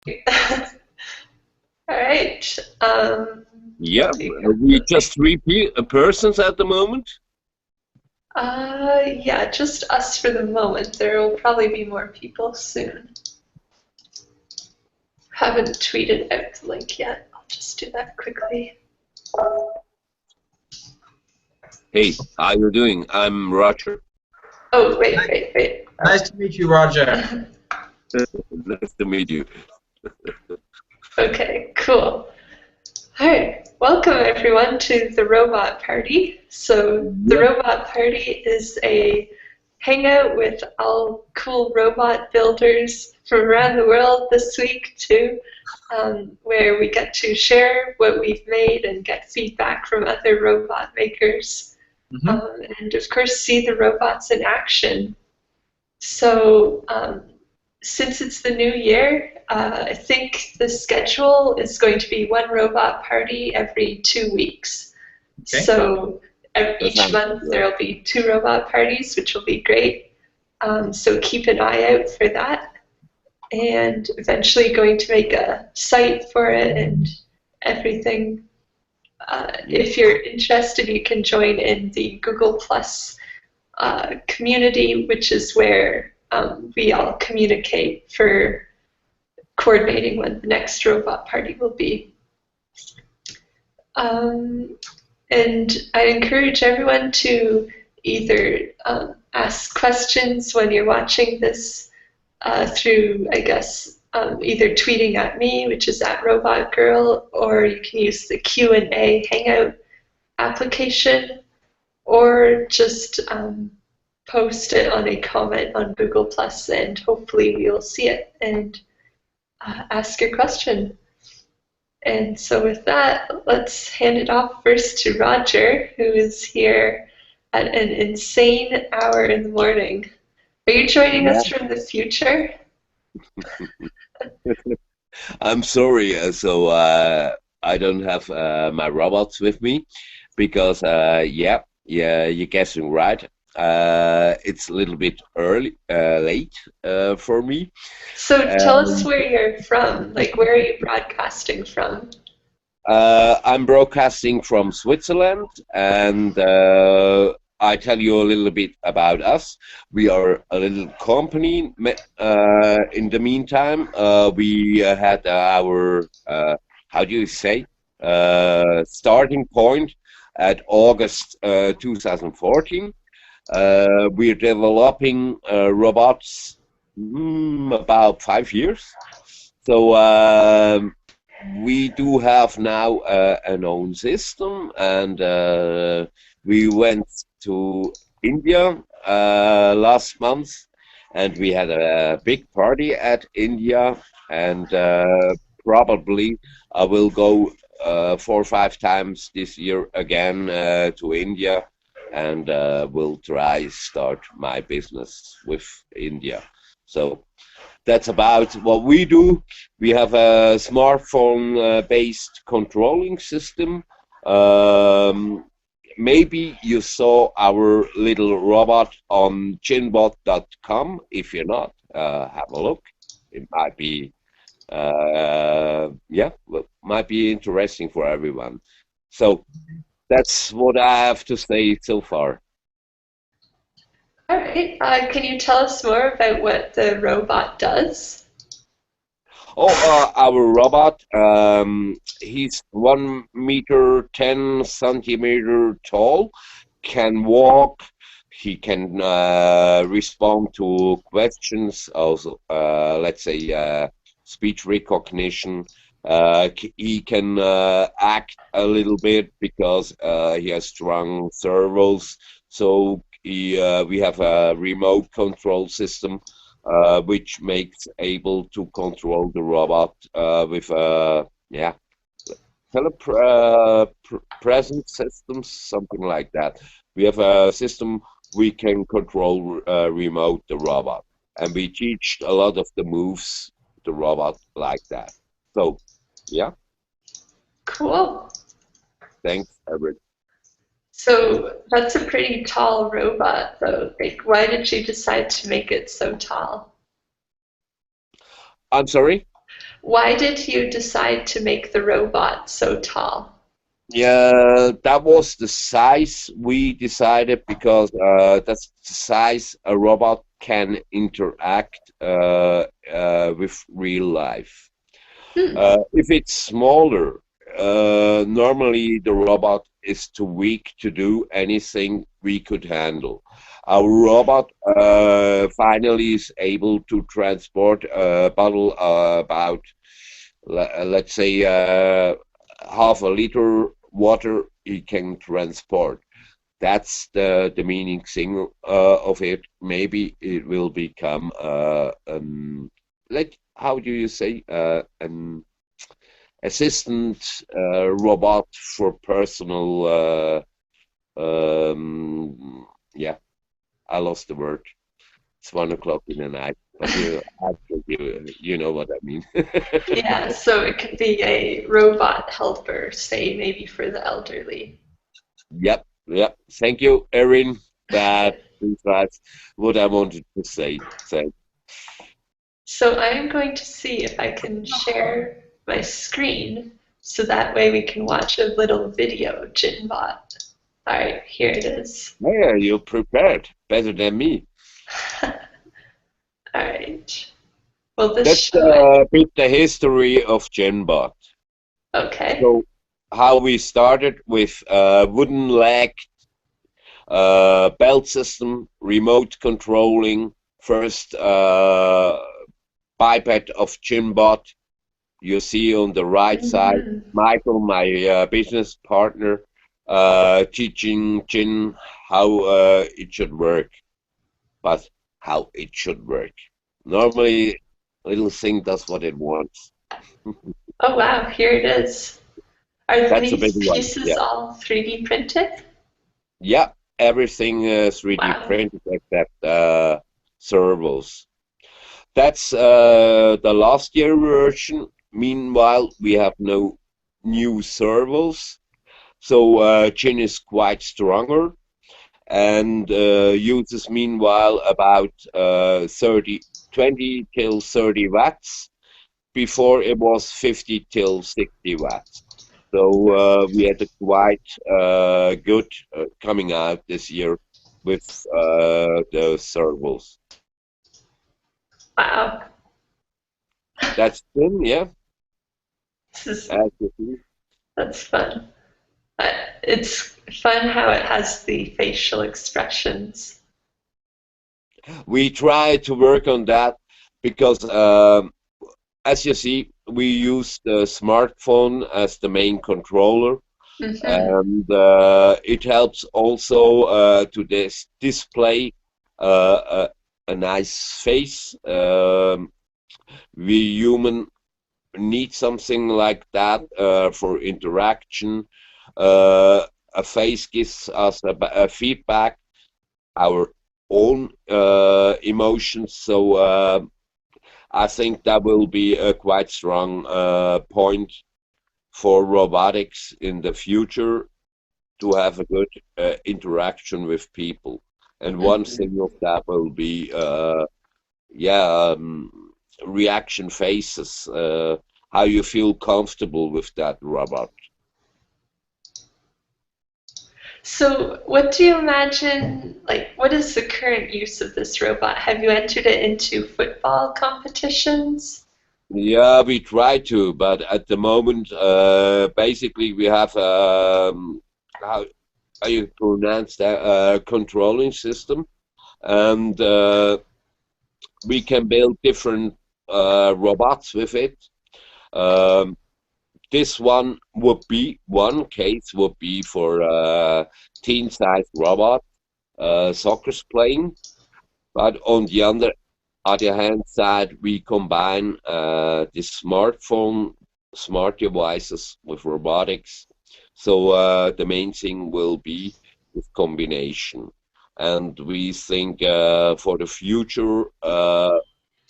All right. Yeah, There you we go. just repeat persons at the moment. Yeah, just us for the moment. There will probably be more people soon. Haven't tweeted out the link yet. I'll just do that quickly. Hey, how you doing? I'm Roger. Oh, Nice wait. nice to meet you, Roger. Nice to meet you. Okay, cool. All right, welcome everyone to the Robot Party. So, the Yeah. Robot Party is a hangout with all cool robot builders from around the world this week, too, where we get to share what we've made and get feedback from other robot makers, Hmm. and of course, see the robots in action. So, since it's the new year, I think the schedule is going to be one robot party every 2 weeks. Okay. So That each sounds month good. there will be two robot parties, which will be great. So keep an eye out for that. And eventually going to make a site for it and everything. Yeah. If you're interested, you can join in the Google Plus community, which is where we all communicate for coordinating when the next robot party will be. Um, and I encourage everyone to either ask questions when you're watching this through, I guess, either tweeting at me, which is at Robot Girl, or you can use the Q&A Hangout application, or just post it on a comment on Google Plus, and hopefully we'll see it and ask your question. And so with that, let's hand it off first to Roger, who is here at an insane hour in the morning. Are you joining Yeah. us from the future? I'm sorry. I don't have my robots with me because yeah, you're guessing right. It's a little bit late for me. So tell us Um, where you're from. Like, where are you broadcasting from? I'm broadcasting from Switzerland, and I tell you a little bit about us. We are a little company. In the meantime, we had our how do you say starting point at August 2014. We're developing robots about 5 years. So we do have now an own system, and we went to India last month, and we had a big party at India, and probably I will go 4 or 5 times this year again to India, and will try start my business with India. So that's about what we do. We have a smartphone based controlling system. Um, Maybe you saw our little robot on chinbot.com. If you're not, have a look. It might be, yeah, well, might be interesting for everyone. So that's what I have to say so far. All right. Can you tell us more about what the robot does? Oh, our robot, he's 1 meter 10 centimeter tall, can walk, he can respond to questions, also, let's say, speech recognition. He can act a little bit because he has strong servos. So we have a remote control system which makes able to control the robot with yeah presence systems, something like that. We have a system we can control remote the robot, and we teach a lot of the moves the robot like that. So yeah, Cool. thanks, Everett. So that's a pretty tall robot, though. Like, why did you decide to make it so tall? I'm sorry. Why did you decide to make the robot so tall? Yeah, that was the size we decided because that's the size a robot can interact with real life. Hmm. If it's smaller, normally the robot is too weak to do anything we could handle. Our robot finally is able to transport a bottle about, let's say, half a liter water he can transport. That's the meaning thing of it. Maybe it will become like how do you say an assistant robot for personal yeah, I lost the word. It's 1 o'clock in the night, but you know what I mean. Yeah, so it could be a robot helper, say maybe for the elderly. Yep, yep. Thank you, Erin. That is what I wanted to say. So, So I'm going to see if I can share my screen so that way we can watch a little video, Jinbot. All right, here it is. yeah, you're prepared. Better than me. All right. Will this That's show it? a bit the history of GenBot. Okay. So, how we started with wooden leg, belt system, remote controlling, first biped of GenBot. You see on the right side, Hmm. Michael, my business partner, teaching Jin how it should work, but how it should work. Normally, little thing does what it wants. Oh wow, here it is. Are That's a big these one. pieces Yeah. all 3D printed? Yeah, everything is 3D Wow. printed except servos. That's the last year version. Meanwhile, we have no new servos. So Jin is quite stronger and uses meanwhile about 20 till 30 watts. Before it was 50 till 60 watts. So we had a quite good coming out this year with the servos. Wow. That's Jin, yeah. This is As you see. that's fun. It's fun how it has the facial expressions. We try to work on that because as you see, we use the smartphone as the main controller, Hmm. and it helps also to display a nice face. We human need something like that for interaction. A face gives us a feedback, our own emotions. So I think that will be a quite strong point for robotics in the future to have a good interaction with people. And one Hmm. thing of that will be, yeah, reaction faces, how you feel comfortable with that robot. So, what do you imagine? Like, what is the current use of this robot? Have you entered it into football competitions? Yeah, we try to, but at the moment, basically, we have how you pronounce that controlling system, and we can build different robots with it. Um, this one case would be for teen-sized robot, soccer's playing, but on the other hand side, we combine the smartphone, smart devices with robotics. So the main thing will be this combination. And we think for the future,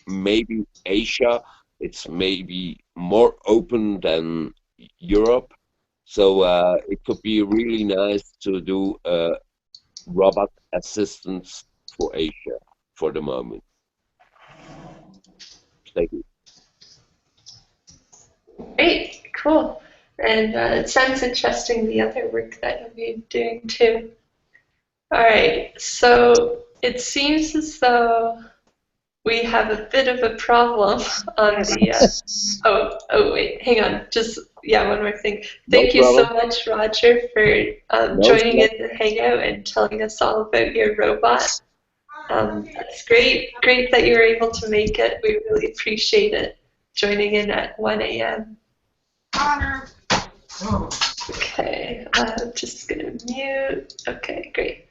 maybe Asia, it's maybe more open than Europe. So it could be really nice to do robot assistance for Asia for the moment. Thank you. Cool. And it sounds interesting, the other work that you'll be doing too. All right, so it seems as though we have a bit of a problem on the, wait, hang on, just, one more thing. No Thank you so problem. much, Roger, for No joining stress. in the Hangout and telling us all about your robot. That's great that you were able to make it. We really appreciate it, joining in at 1 a.m. Okay, I'm just gonna mute. Okay, great.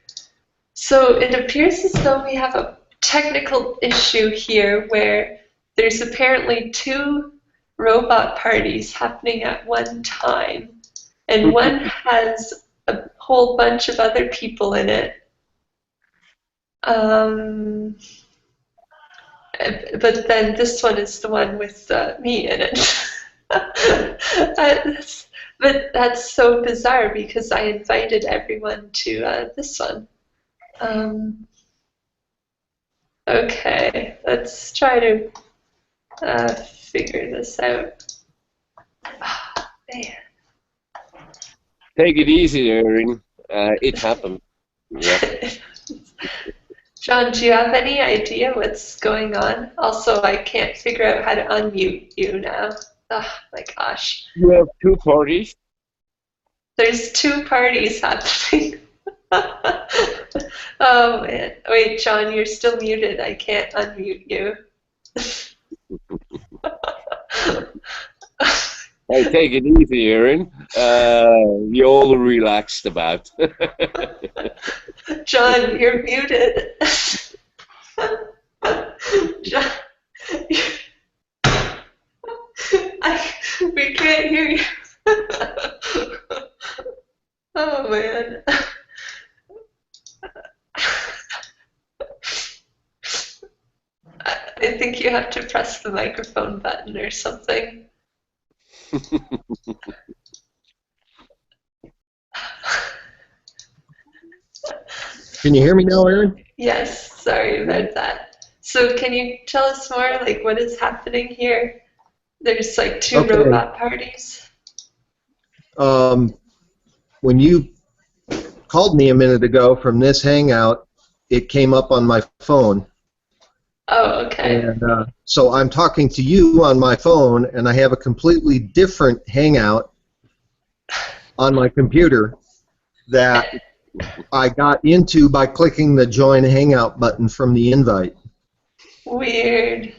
So it appears as though we have a technical issue here where there's apparently two robot parties happening at one time, and one has a whole bunch of other people in it. But then this one is the one with me in it. But that's so bizarre because I invited everyone to this one. Okay, let's try to figure this out. Oh, man. Take it easy, Erin. It happened. Yeah. John, do you have any idea what's going on? Also, I can't figure out how to unmute you now. Oh my gosh. You have two parties. There's two parties happening. Oh man. Wait, John, you're still muted. I can't unmute you. Hey, take it easy, Erin. You're all relaxed about. John, you're muted. John, we can't hear you. Oh man. I think you have to press the microphone button or something. Can you hear me now, Erin? Yes, sorry about that. So can you tell us more, like what is happening here? There's like two Okay. robot parties. When you called me a minute ago from this Hangout, it came up on my phone. Oh, okay. And so I'm talking to you on my phone, and I have a completely different Hangout on my computer that I got into by clicking the Join Hangout button from the invite. Weird.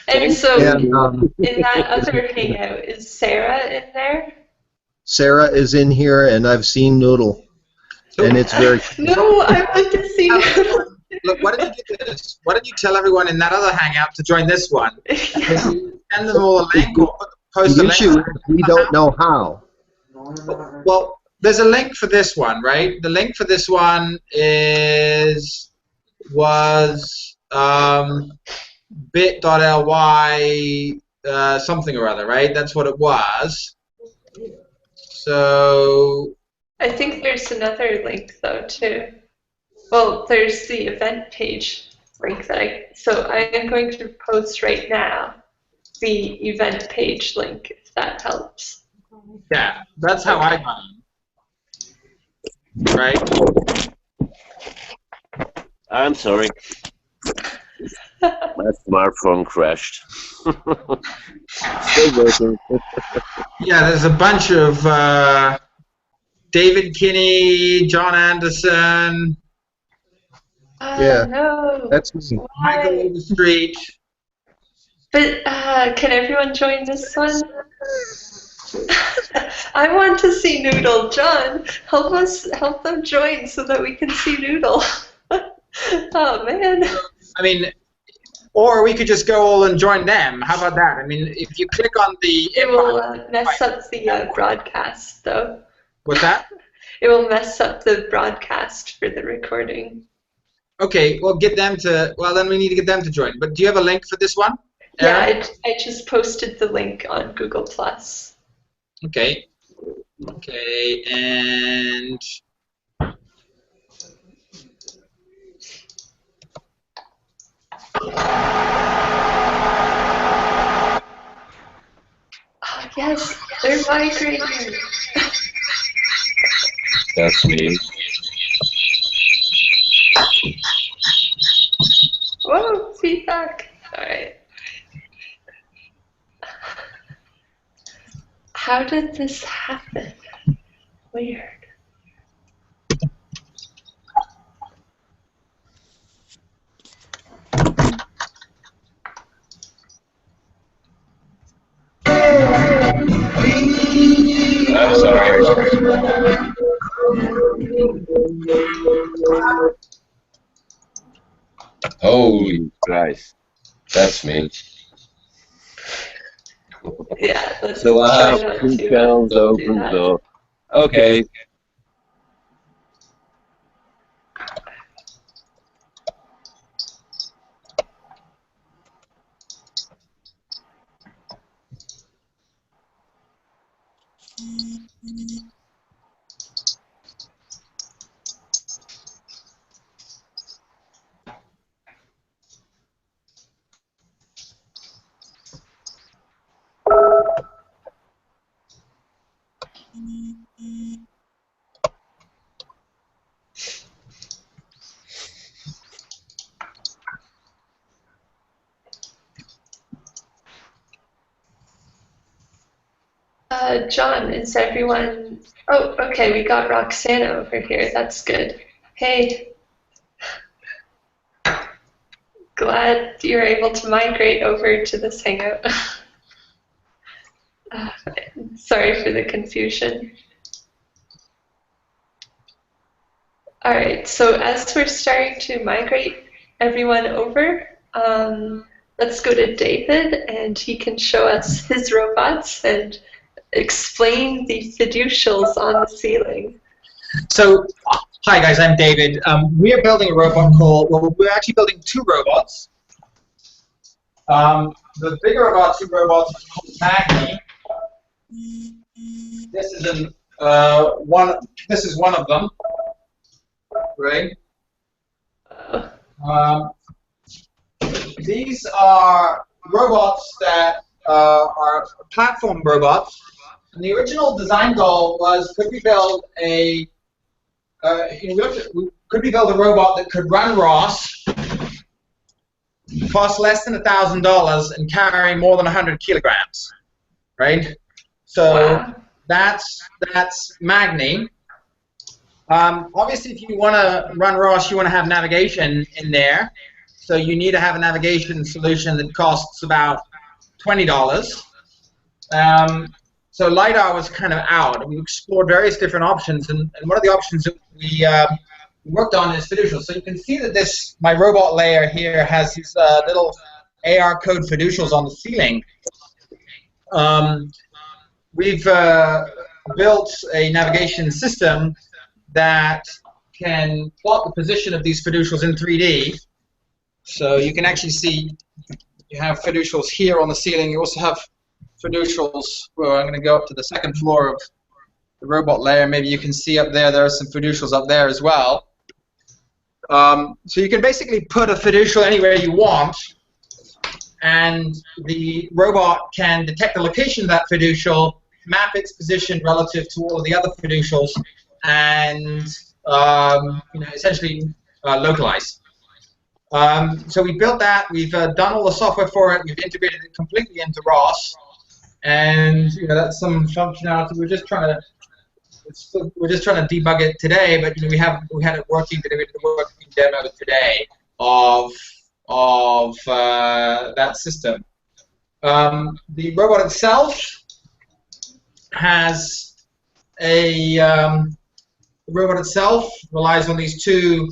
And so in that other Hangout, is Sarah in there? Sarah is in here, and I've seen Noodle, and it's very No, I want to see Noodle. Look, why don't you do this? Why don't you tell everyone in that other Hangout to join this one? Send them all a link or post a The link. issue is we don't know how. Well, there's a link for this one, right? The link for this one was bit.ly something or other, right? That's what it was. So I think there's another link though too. Well, there's the event page link so I am going to post right now the event page link if that helps. yeah, that's how I got in. Right? I'm sorry. My smartphone crashed. Still working. Yeah, there's a bunch of David Kinney, John Anderson, Yeah, no. that's me. Michael Why? Overstreet. But can everyone join this one? I want to see Noodle. John, help them join so that we can see Noodle. Oh man. I mean, or we could just go all and join them. How about that? I mean, if you click on the It will mess up the broadcast, though. What's that? It will mess up the broadcast for the recording. Okay, well, get them to. Well, then we need to get them to join. But do you have a link for this one? Yeah, I just posted the link on Google+. Okay. Okay, and Yes, they're migrating. That's me. Whoa, feedback. All right. How did this happen? Weird. I'm sorry. Holy Christ. That's me. Yeah, let's So I try have not two to channels do open, that. so okay. John, is everyone... Oh, okay, we got Roxana over here. That's good. Hey, glad you're able to migrate over to this Hangout. uh, Sorry for the confusion. All right, so as we're starting to migrate everyone over, let's go to David, and he can show us his robots and explain the fiducials on the ceiling. So, hi guys, I'm David. We are building a robot well, we're actually building two robots. The bigger of our two robots is called Magni. This is one of them, right? These are robots that are platform robots. And the original design goal was, could we build a could we build a robot that could run ROS, cost less than $1,000, and carry more than 100 kilograms, right? So Wow. that's Magni. Obviously, if you want to run ROS, you want to have navigation in there. So you need to have a navigation solution that costs about $20. So LiDAR was kind of out. We explored various different options, and one of the options that we worked on is fiducials. So you can see that my robot layer here has these little AR code fiducials on the ceiling. We've built a navigation system that can plot the position of these fiducials in 3D. So you can actually see you have fiducials here on the ceiling. You also have fiducials. Well, I'm going to go up to the second floor of the robot layer. Maybe you can see up there are some fiducials up there as well. So you can basically put a fiducial anywhere you want, and the robot can detect the location of that fiducial, map its position relative to all of the other fiducials, and essentially localize. So we built that. We've done all the software for it. We've integrated it completely into ROS, and that's some functionality. We're just trying to debug it today, but we had it working. We did a working demo today of that system. The robot itself has the robot itself relies on these two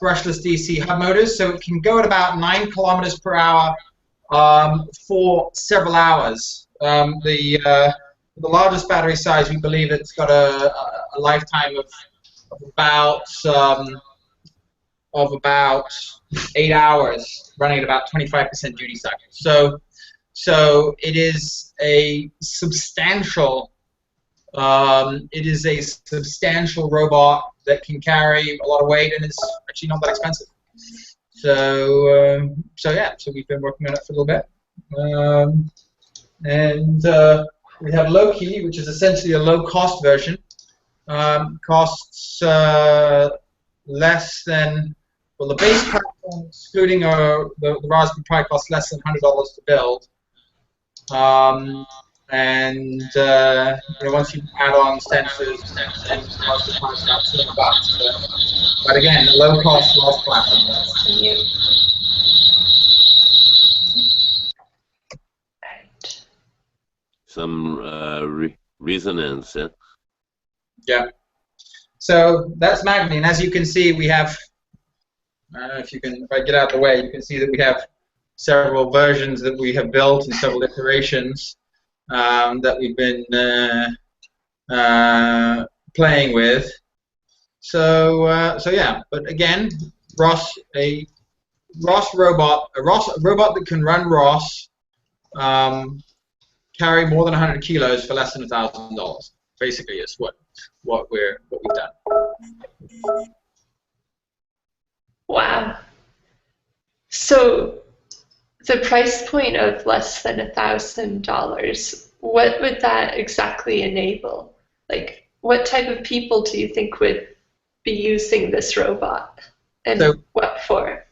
brushless DC hub motors, so it can go at about 9 kilometers per hour for several hours. The largest battery size, we believe it's got a lifetime of about 8 hours, running at about 25% duty cycle. So it is a substantial robot that can carry a lot of weight and is actually not that expensive. So yeah, so we've been working on it for a little bit. We have low-key, which is essentially a low-cost version. Costs less than, well, the base platform, excluding the Raspberry Pi, costs less than $100 to build. And once you add on sensors, then the Raspberry Pi is about $200. But again, a low-cost ROS platform. Right. Some resonance. Yeah? Yeah. So that's Magni, and as you can see, we have. I don't know if I get out of the way, you can see that we have several versions that we have built and several iterations that we've been playing with. So yeah. But again, a ROS robot that can run ROS, carry more than 100 kilos for less than $1,000. Basically, is what we've done. Wow. So the price point of less than $1,000, what would that exactly enable? Like, what type of people do you think would be using this robot, and what for?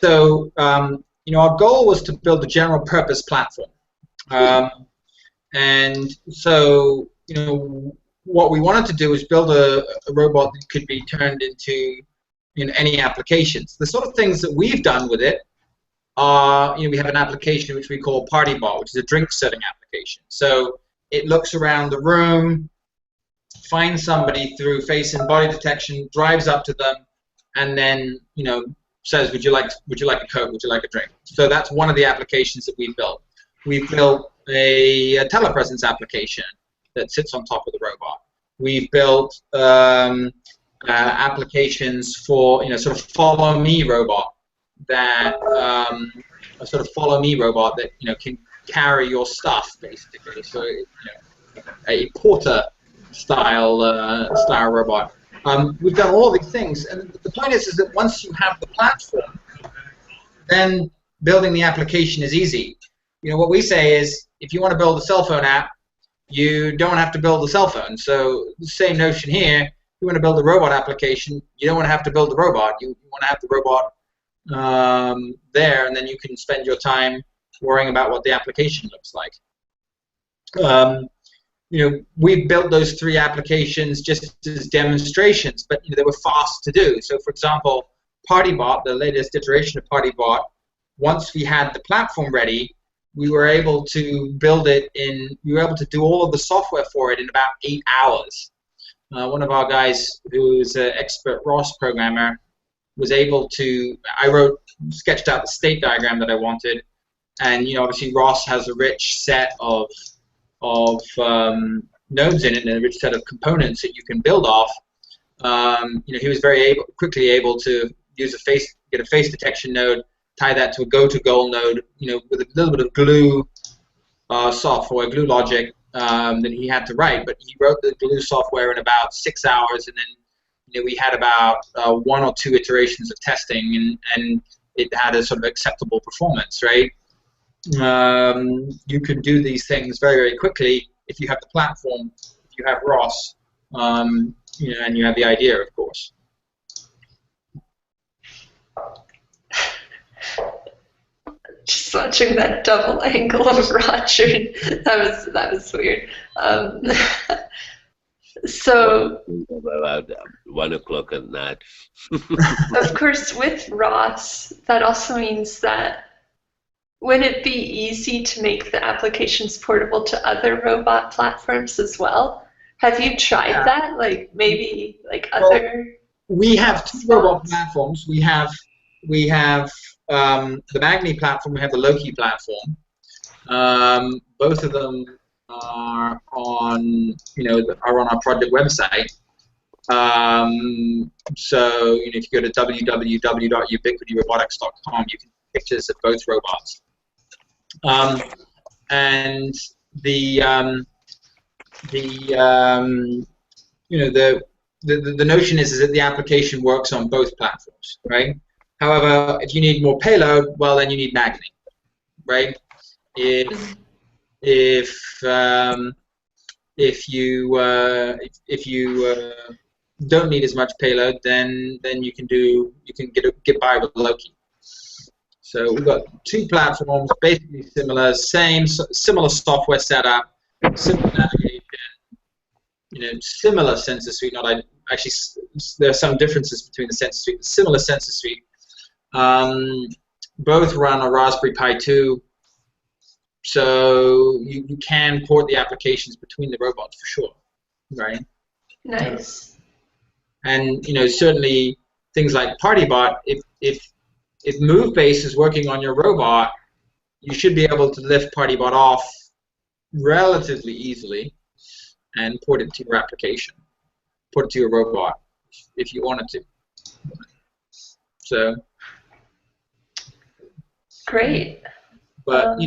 So, our goal was to build a general purpose platform. And so, what we wanted to do is build a robot that could be turned into any applications. The sort of things that we've done with it are, we have an application which we call PartyBot, which is a drink serving application. So it looks around the room, finds somebody through face and body detection, drives up to them, and then says, "Would you like a Coke? Would you like a drink?" So that's one of the applications that we've built. We've built a telepresence application that sits on top of the robot. We've built applications for sort of follow me robot that a sort of follow me robot that can carry your stuff basically. So a porter style robot. We've done all these things, and the point is that once you have the platform, then building the application is easy. What we say is, if you want to build a cell phone app, you don't have to build a cell phone. So the same notion here. If you want to build a robot application, you don't want to have to build the robot. You want to have the robot there, and then you can spend your time worrying about what the application looks like. We've built those 3 applications just as demonstrations, but they were fast to do. So, for example, PartyBot, the latest iteration of PartyBot, once we had the platform ready, we were able to build it we were able to do all of the software for it in about 8 hours. One of our guys, who's an expert ROS programmer, was able to. Sketched out the state diagram that I wanted, and obviously ROS has a rich set of nodes in it and a rich set of components that you can build off. He was very quickly able to get a face detection node, tie that to a go-to-goal node, with a little bit of glue software, glue logic that he had to write. But he wrote the glue software in about 6 hours, and then we had about 1 or 2 iterations of testing, and it had a sort of acceptable performance, right? You can do these things very, very quickly if you have the platform, if you have ROS, and you have the idea, of course. Just watching that double angle of Roger, that was weird. So about 1 o'clock at night. Of course, with ROS, that also means that would it be easy to make the applications portable to other robot platforms as well? Have you tried that? Like maybe other? We have 2 robot platforms. We have the Magni platform. We have the Loki platform. Both of them are on our project website. So if you go to www.ubiquityrobotics.com, you can see pictures of both robots. And the notion is that the application works on both platforms, right? However, if you need more payload, well, then you need Magni, right? If if you don't need as much payload, then you can get by with Loki. So we've got two platforms, basically similar, similar software setup, similar navigation, similar sensor suite. Actually, there are some differences between the sensor suite. Similar sensor suite. Both run a Raspberry Pi 2, so you can port the applications between the robots for sure, right? Nice. And certainly things like PartyBot, if MoveBase is working on your robot, you should be able to lift PartyBot off relatively easily and port it to your application, port it to your robot if you wanted to. So great. But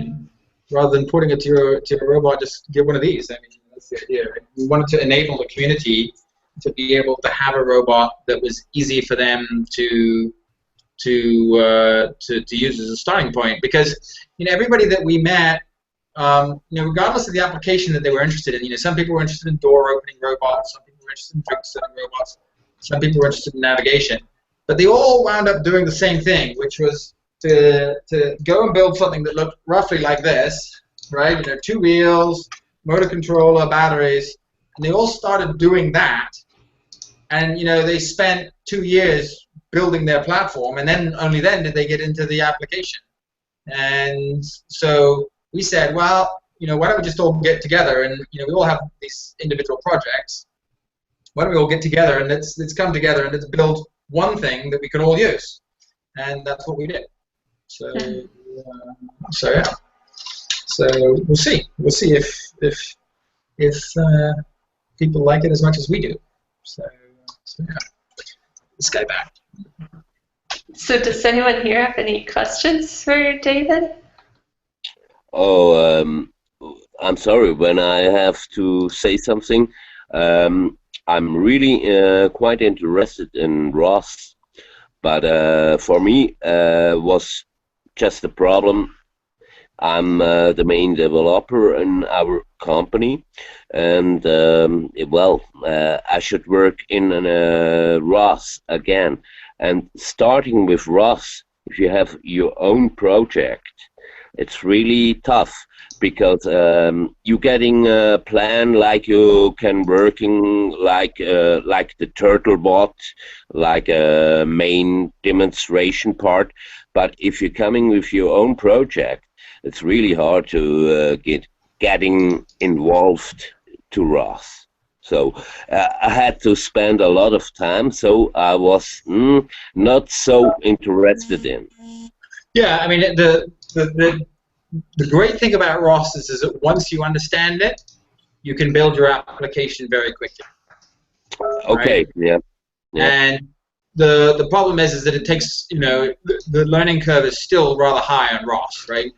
rather than porting it to your robot, just give one of these. I mean, that's the idea. Right? We wanted to enable the community to be able to have a robot that was easy for them to use as a starting point, because everybody that we met, regardless of the application that they were interested in, some people were interested in door opening robots, some people were interested in drink serving robots, some people were interested in navigation, but they all wound up doing the same thing, which was to go and build something that looked roughly like this, right? 2 wheels, motor controller, batteries, and they all started doing that, and they spent 2 years building their platform, and then only then did they get into the application. And so we said, well, why don't we just all get together, and we all have these individual projects. Why don't we all get together and let's come together and let's build one thing that we can all use, and that's what we did. So yeah. So we'll see. We'll see if people like it as much as we do. So yeah. This guy back. So does anyone here have any questions for David? Oh, I'm sorry, when I have to say something, I'm really quite interested in ROS, but for me was just a problem. I'm the main developer in our company, and I should work in ROS again. And starting with ROS, if you have your own project, it's really tough, because you're getting a plan like you can working like the turtle bot, like a main demonstration part. But if you're coming with your own project, it's really hard to getting involved to ROS. So I had to spend a lot of time, so I was not so interested in. Yeah, I mean, the great thing about ROS is that once you understand it, you can build your application very quickly. Okay, right? yeah. And the problem is that it takes, the learning curve is still rather high on ROS, right?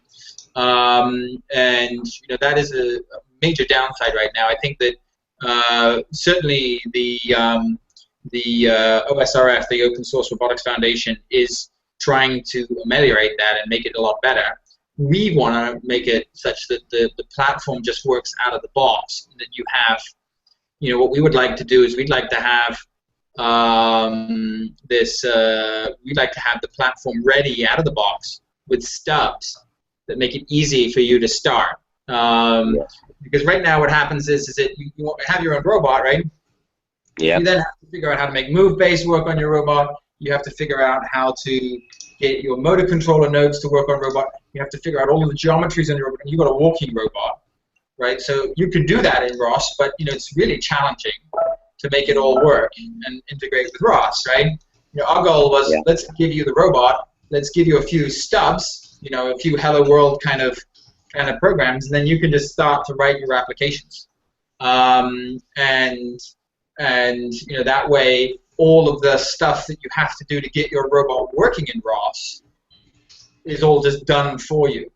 And that is a major downside right now. I think that certainly the OSRF, the Open Source Robotics Foundation, is trying to ameliorate that and make it a lot better. We want to make it such that the platform just works out of the box, and that you have, what we would like to do is we'd like to have we'd like to have the platform ready out of the box with stubs that make it easy for you to start. Because right now what happens is that you have your own robot, right? Yeah. You then have to figure out how to make MoveBase work on your robot. You have to figure out how to get your motor controller nodes to work on robot. You have to figure out all of the geometries on your robot. And you've got a walking robot, right? So you could do that in ROS, but it's really challenging to make it all work and integrate with ROS, right? Our goal was, let's give you the robot, let's give you a few stubs, a few Hello World kind of programs, and then you can just start to write your applications. And that way, all of the stuff that you have to do to get your robot working in ROS is all just done for you.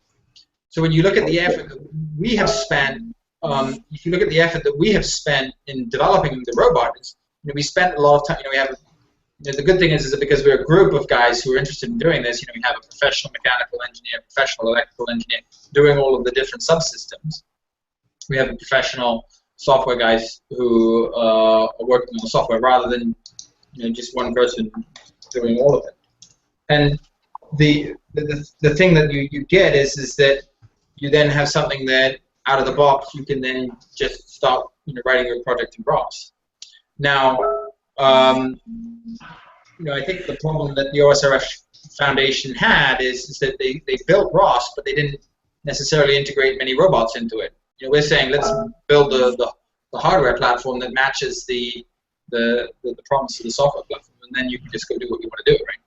So when you look at the effort that we have spent, if you look at the effort that we have spent in developing the robot, we spent a lot of time. We have. The good thing is that because we're a group of guys who are interested in doing this, we have a professional mechanical engineer, professional electrical engineer doing all of the different subsystems. we have professional software guys who are working on the software rather than just one person doing all of it. And the thing that you get is that you then have something that out of the box you can then just start writing your project in ROS. Now, I think the problem that the OSRF Foundation had is that they built ROS, but they didn't necessarily integrate many robots into it. We're saying let's build the hardware platform that matches the promise of the software platform, and then you can just go do what you want to do, right?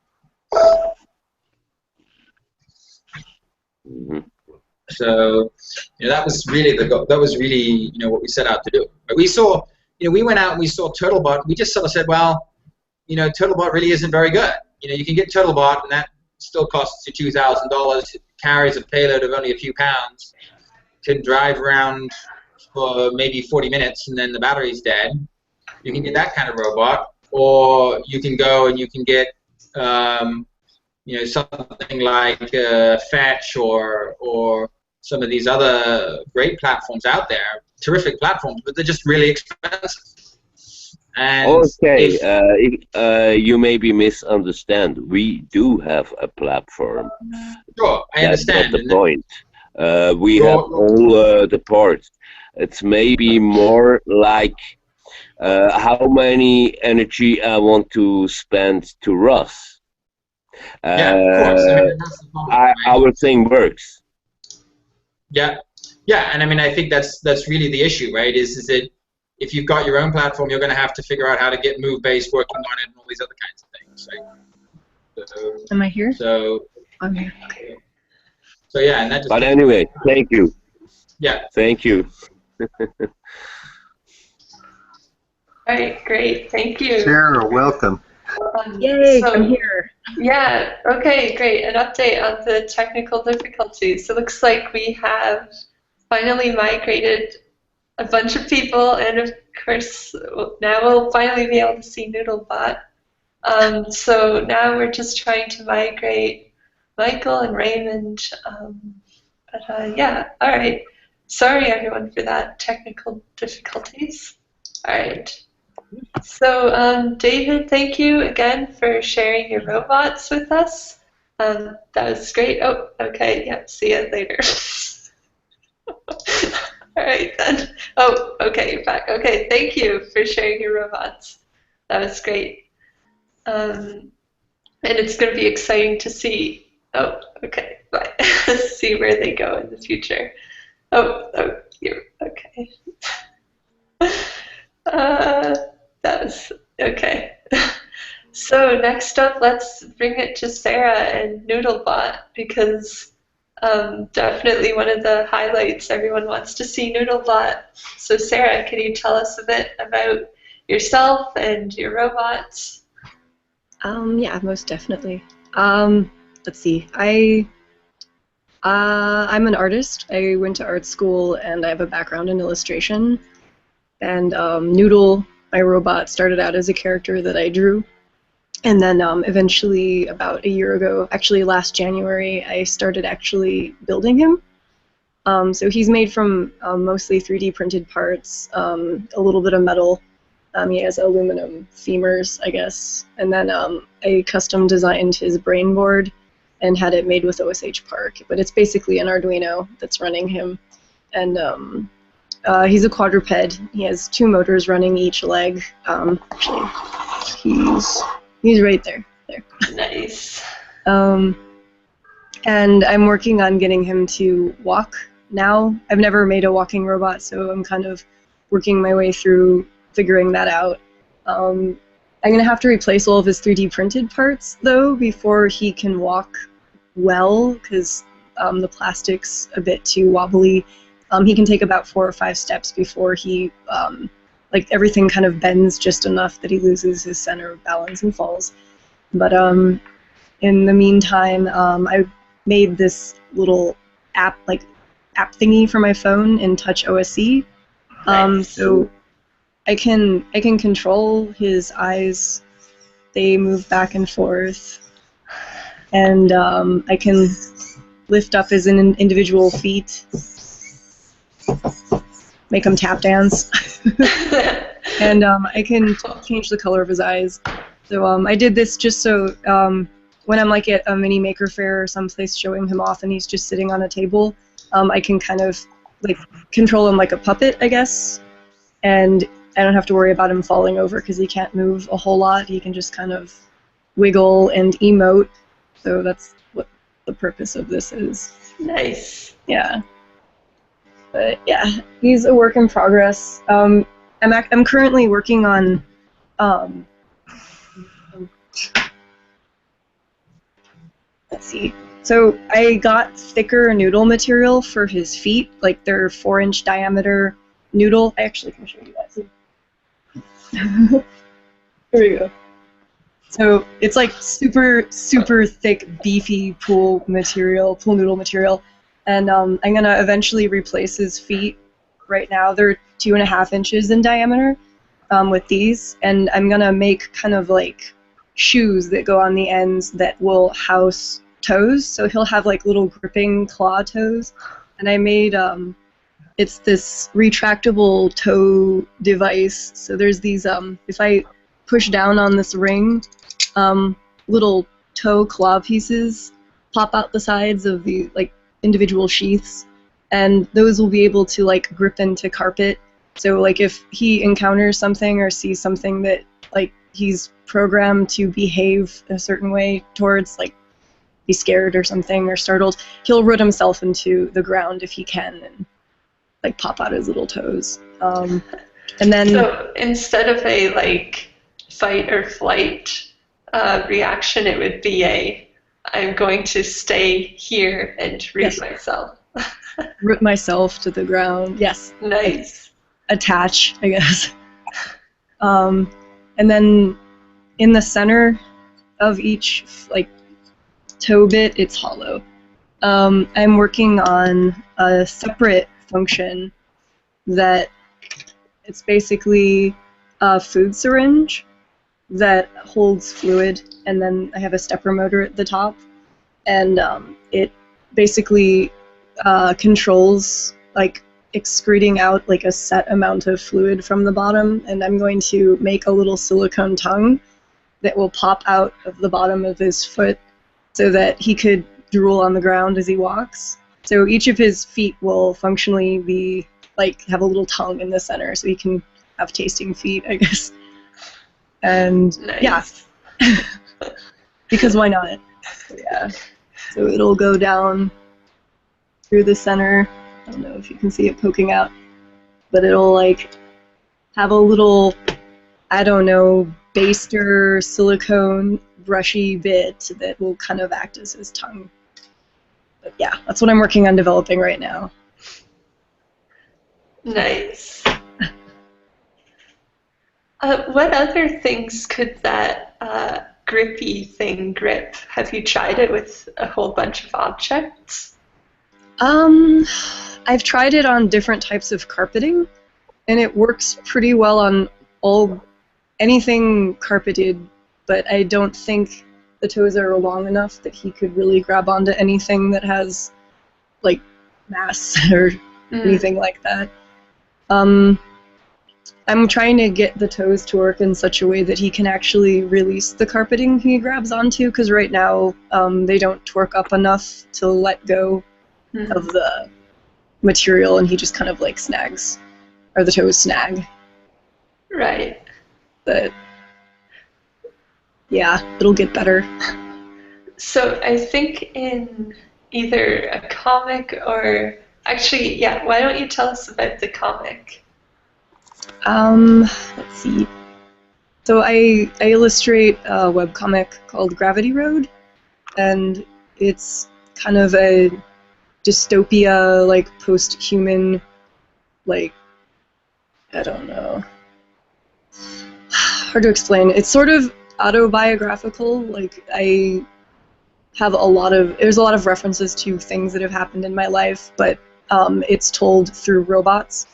Mm-hmm. So that was really the goal. That was really what we set out to do. But we saw, we went out and we saw Turtlebot. We just sort of said, well, Turtlebot really isn't very good. You can get Turtlebot, and that still costs you $2,000. It carries a payload of only a few pounds. Can drive around for maybe 40 minutes, and then the battery's dead. You can get that kind of robot, or you can go and you can get something like Fetch or some of these other great platforms out there, terrific platforms, but they're just really expensive. And okay, you maybe misunderstand. We do have a platform. Sure, I understand. That's the point. We have all the parts. It's maybe more like how many energy I want to spend to ROS. Yeah, of course. I mean, that's the problem, right? Our thing works. Yeah, and I mean, I think that's really the issue, right? Is that if you've got your own platform, you're going to have to figure out how to get move-based working on it and all these other kinds of things, right? So, am I here? So I'm here. So yeah, and that. But anyway, thank you. Yeah. Thank you. All right, great. Thank you. Sarah, welcome. Yay, I'm here. Yeah, okay, great. An update on the technical difficulties. It looks like we have finally migrated a bunch of people, and of course, now we'll finally be able to see Noodlebot. So now we're just trying to migrate Michael and Raymond. Yeah, all right. Sorry, everyone, for that technical difficulties. All right. So, David, thank you again for sharing your robots with us. That was great. Oh, okay. Yep. See you later. All right, then. Oh, okay. You're back. Okay. Thank you for sharing your robots. That was great. And it's going to be exciting to see. Oh, okay. Bye. See where they go in the future. Oh, you're okay. That was okay. So next up, let's bring it to Sarah and Noodlebot, because definitely one of the highlights. Everyone wants to see Noodlebot. So Sarah, can you tell us a bit about yourself and your robots? Yeah, most definitely. Let's see. I'm an artist. I went to art school, and I have a background in illustration. And Noodle, my robot, started out as a character that I drew. And then eventually, about a year ago, actually last January, I started actually building him. So he's made from mostly 3D printed parts, a little bit of metal. He has aluminum femurs, I guess. And then I custom designed his brain board and had it made with OSH Park. But it's basically an Arduino that's running him. And he's a quadruped. He has 2 motors running each leg. Actually, he's right there. Nice. And I'm working on getting him to walk now. I've never made a walking robot, so I'm kind of working my way through figuring that out. I'm going to have to replace all of his 3D printed parts, though, before he can walk well, because the plastic's a bit too wobbly. He can take about 4 or 5 steps before he, like, everything kind of bends just enough that he loses his center of balance and falls. But in the meantime, I made this little app thingy for my phone in Touch OSC. Nice. So I can control his eyes. They move back and forth, and I can lift up his individual feet. make him tap dance. And I can change the color of his eyes. So I did this just so when I'm like at a mini maker fair or someplace showing him off and he's just sitting on a table, I can kind of like control him like a puppet, I guess. And I don't have to worry about him falling over because he can't move a whole lot. He can just kind of wiggle and emote. So that's what the purpose of this is. Nice. Yeah. But yeah, he's a work in progress. I'm currently working on let's see. So I got thicker noodle material for his feet, like they're 4-inch diameter noodle. I actually can show you that too. There we go. So it's like super, super thick, beefy pool noodle material. And I'm going to eventually replace his feet. Right now they're 2.5 inches in diameter with these. And I'm going to make kind of like shoes that go on the ends that will house toes. So he'll have like little gripping claw toes. And I made, it's this retractable toe device. So there's these, if I push down on this ring, little toe claw pieces pop out the sides of the like individual sheaths, and those will be able to like grip into carpet. So like if he encounters something or sees something that like he's programmed to behave a certain way towards, like be scared or something or startled, he'll root himself into the ground if he can and like pop out his little toes. And then So instead of a like fight or flight reaction, it would be I'm going to stay here and root Yes. myself. root myself to the ground. Yes. Nice. Attach, I guess. And then in the center of each like toe bit, it's hollow. I'm working on a separate function that it's basically a food syringe that holds fluid, and then I have a stepper motor at the top, and it basically controls like excreting out like a set amount of fluid from the bottom, and I'm going to make a little silicone tongue that will pop out of the bottom of his foot so that he could drool on the ground as he walks. So each of his feet will functionally be like have a little tongue in the center so he can have tasting feet, I guess. And Nice. yeah, because why not? Yeah. So it'll go down through the center. I don't know if you can see it poking out, but it'll like have a little, I don't know, baster silicone brushy bit that will kind of act as his tongue. But yeah, that's what I'm working on developing right now. Nice. What other things could that grippy thing grip? Have you tried it with a whole bunch of objects? I've tried it on different types of carpeting, and it works pretty well on anything carpeted, but I don't think the toes are long enough that he could really grab onto anything that has like mass or anything like that. I'm trying to get the toes to work in such a way that he can actually release the carpeting he grabs onto, because right now they don't torque up enough to let go of the material, and he just kind of like snags, or the toes snag. Right. But yeah, it'll get better. So I think in either a comic or actually, yeah, why don't you tell us about the comic? Let's see. So I illustrate a webcomic called Gravity Road, and it's kind of a dystopia, like post-human, like, I don't know, hard to explain. It's sort of autobiographical. Like I have there's a lot of references to things that have happened in my life, but it's told through robots.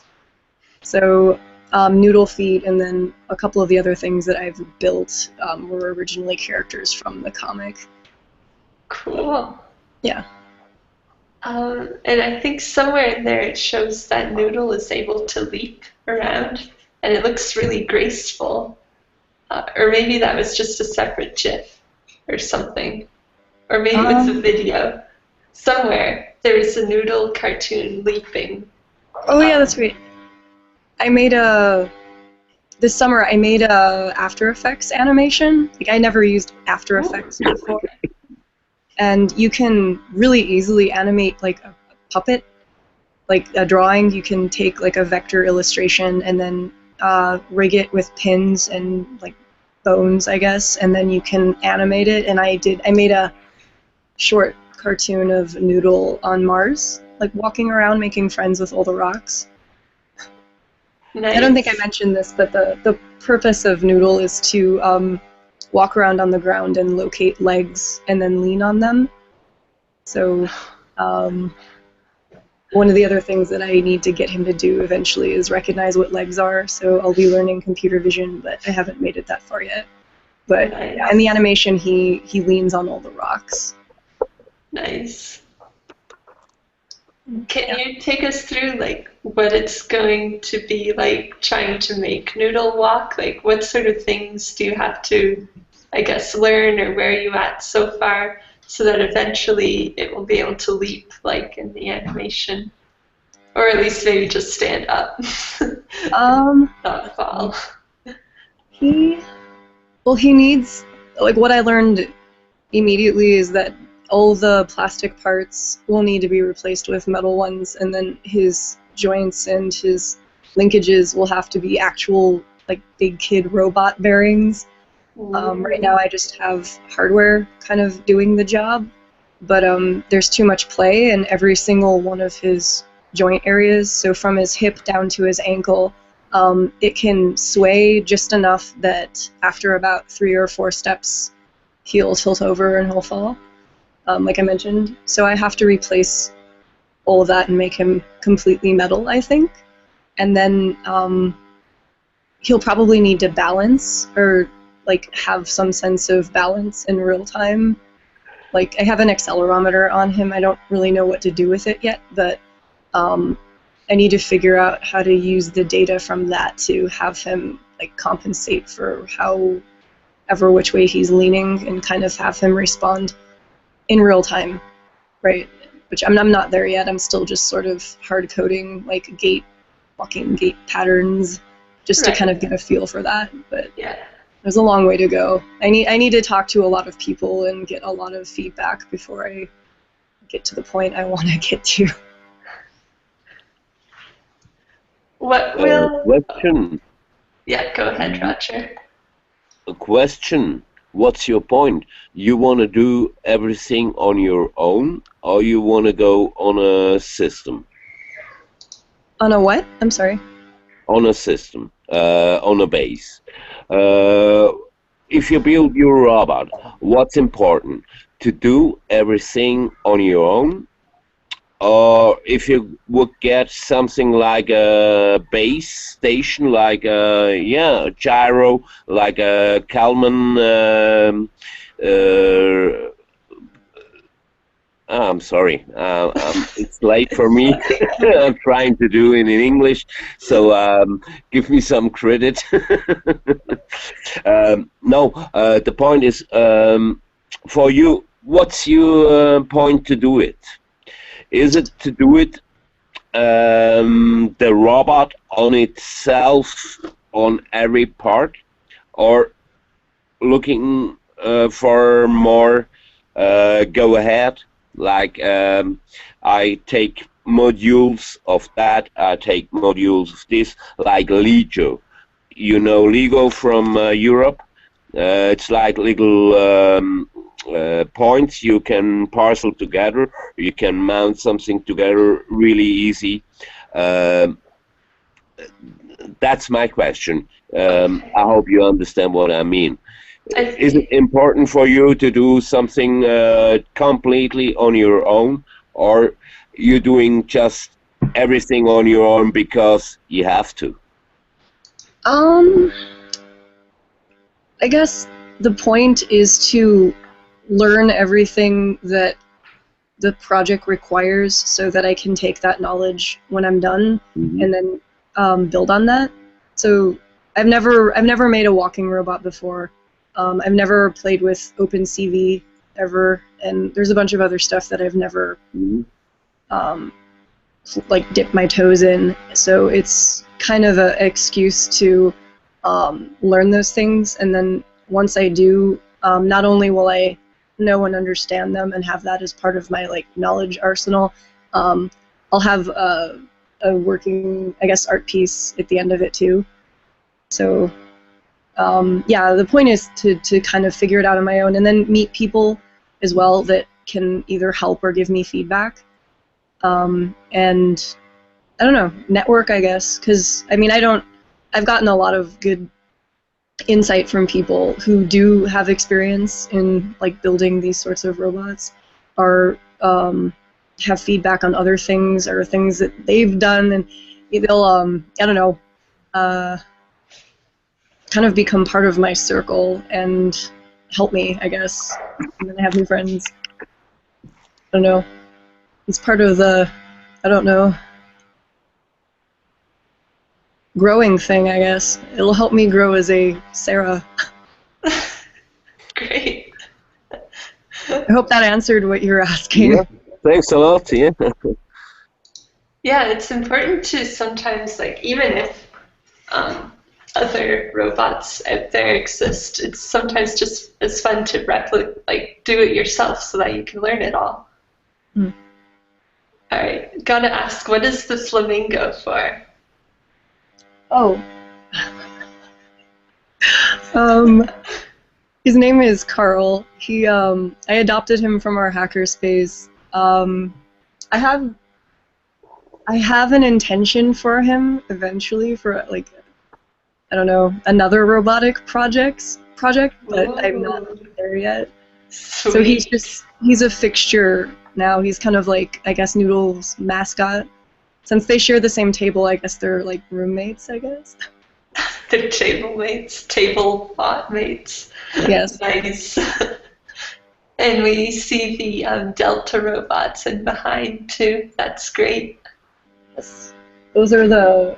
So Noodle Feet and then a couple of the other things that I've built were originally characters from the comic. Cool. Yeah. And I think somewhere in there it shows that Noodle is able to leap around, and it looks really graceful. Or maybe that was just a separate GIF or something. Or maybe it was a video. Somewhere there is a Noodle cartoon leaping. Oh yeah, that's right. This summer I made a After Effects animation. Like I never used After Effects before. And you can really easily animate like a puppet, like a drawing. You can take like a vector illustration and then rig it with pins and like bones, I guess, and then you can animate it. And I made a short cartoon of Noodle on Mars, like walking around making friends with all the rocks. Nice. I don't think I mentioned this, but the purpose of Noodle is to walk around on the ground and locate legs and then lean on them. So one of the other things that I need to get him to do eventually is recognize what legs are. So I'll be learning computer vision, but I haven't made it that far yet. But in the animation, he leans on all the rocks. Nice. Can you take us through like what it's going to be like trying to make Noodle walk? Like what sort of things do you have to, I guess, learn, or where are you at so far so that eventually it will be able to leap like in the animation? Or at least maybe just stand up. Not fall. He needs, like what I learned immediately is that all the plastic parts will need to be replaced with metal ones, and then his joints and his linkages will have to be actual like big kid robot bearings. Right now I just have hardware kind of doing the job, but there's too much play in every single one of his joint areas. So from his hip down to his ankle, it can sway just enough that after about 3 or 4 steps, he'll tilt over and he'll fall, like I mentioned. So I have to replace all of that and make him completely metal, I think. And then he'll probably need to balance, or like have some sense of balance in real time. Like I have an accelerometer on him. I don't really know what to do with it yet, but I need to figure out how to use the data from that to have him like compensate for however which way he's leaning, and kind of have him respond in real time, right? Which I'm not there yet. I'm still just sort of hard coding like walking gait patterns, just to kind of get a feel for that. But there's a long way to go. I need to talk to a lot of people and get a lot of feedback before I get to the point I want to get to. What will... Question. Yeah, go ahead, Roger. A question. What's your point? You want to do everything on your own, or you want to go on a system? On a what? I'm sorry. On a system, on a base. If you build your robot, what's important? To do everything on your own? Or if you would get something like a base station, like a gyro, like a Kalman. I'm sorry, it's late for me. I'm trying to do it in English, so give me some credit. No, the point is, for you, what's your point to do it? Is it to do it the robot on itself on every part, or looking for more go ahead, like I take modules of that, I take modules of this, like Lego. You know Lego from Europe? It's like little points you can parcel together. You can mount something together really easy. That's my question. I hope you understand what I mean. Is it important for you to do something completely on your own, or you're doing just everything on your own because you have to? I guess the point is to learn everything that the project requires, so that I can take that knowledge when I'm done and then build on that. So I've never made a walking robot before. I've never played with OpenCV ever, and there's a bunch of other stuff that I've never like dipped my toes in. So it's kind of an excuse to learn those things, and then once I do, not only will I know and understand them and have that as part of my like knowledge arsenal, I'll have a working, I guess, art piece at the end of it too. So yeah, the point is to kind of figure it out on my own and then meet people as well that can either help or give me feedback. And I don't know, network, I guess, because I mean, I've gotten a lot of good insight from people who do have experience in like building these sorts of robots, or have feedback on other things or things that they've done, and they'll I don't know, kind of become part of my circle and help me, I guess, and then I have new friends. I don't know. It's part of the, I don't know, growing thing, I guess. It'll help me grow as a Sarah. Great. I hope that answered what you were asking. Yeah, thanks a lot. Yeah. Yeah, it's important to sometimes, like, even if other robots out there exist, it's sometimes just as fun to like do it yourself so that you can learn it all. Mm. All right, gotta ask, what is the flamingo for? Oh. His name is Carl. He I adopted him from our hackerspace. I have an intention for him eventually for like, I don't know, another robotic project, but I'm not there yet. Sweet. So he's a fixture now. He's kind of like, I guess, Noodle's mascot. Since they share the same table, I guess they're like roommates, I guess. They're table mates, table bot mates. Yes. Nice. And we see the Delta robots in behind too. That's great. Yes. Those are the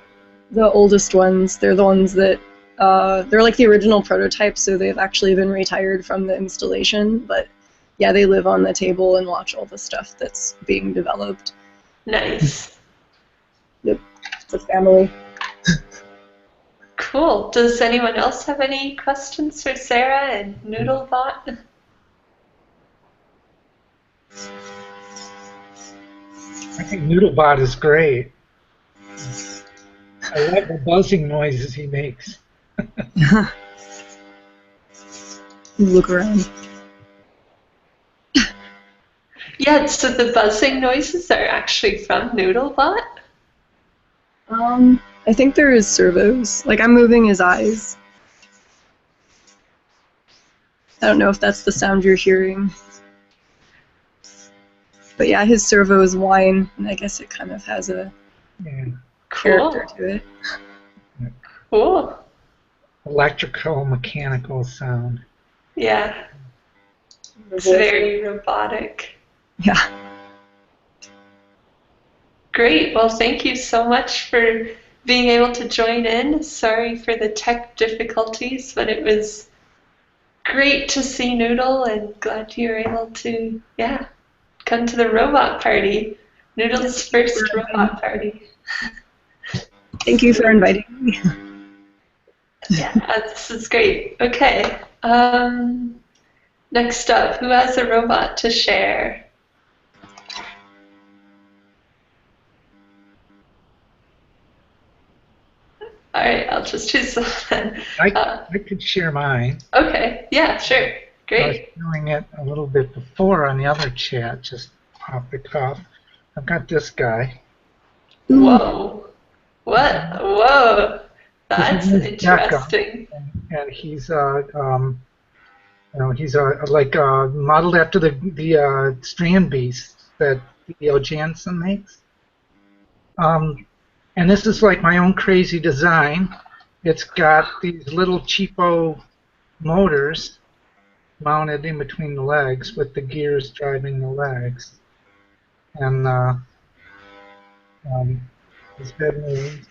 oldest ones. They're the ones that they're like the original prototypes, so they've actually been retired from the installation. But yeah, they live on the table and watch all the stuff that's being developed. Nice. Yep, it's a family. Cool. Does anyone else have any questions for Sarah and Noodlebot? I think Noodlebot is great. I love the buzzing noises he makes. Look around. Yeah, so the buzzing noises are actually from Noodlebot? I think there is servos. Like, I'm moving his eyes. I don't know if that's the sound you're hearing. But yeah, his servos whine, and I guess it kind of has a character to it. Cool. Electrical, mechanical sound. Yeah. It's very robotic. Yeah. Great. Well, thank you so much for being able to join in. Sorry for the tech difficulties, but it was great to see Noodle, and glad you were able to, come to the robot party. Noodle's first robot party. Thank you for inviting me. Yeah, this is great. Okay. Next up, who has a robot to share? All right, I'll just choose one. I could share mine. Okay, yeah, sure. I was Great. doing it a little bit before on the other chat, just off the cuff. I've got this guy. Whoa. What? Whoa. That's His name's Becca, interesting. and he's he's like modeled after the Strand Beast that Theo Jansen makes. And this is like my own crazy design. It's got these little cheapo motors mounted in between the legs with the gears driving the legs. and his head moves.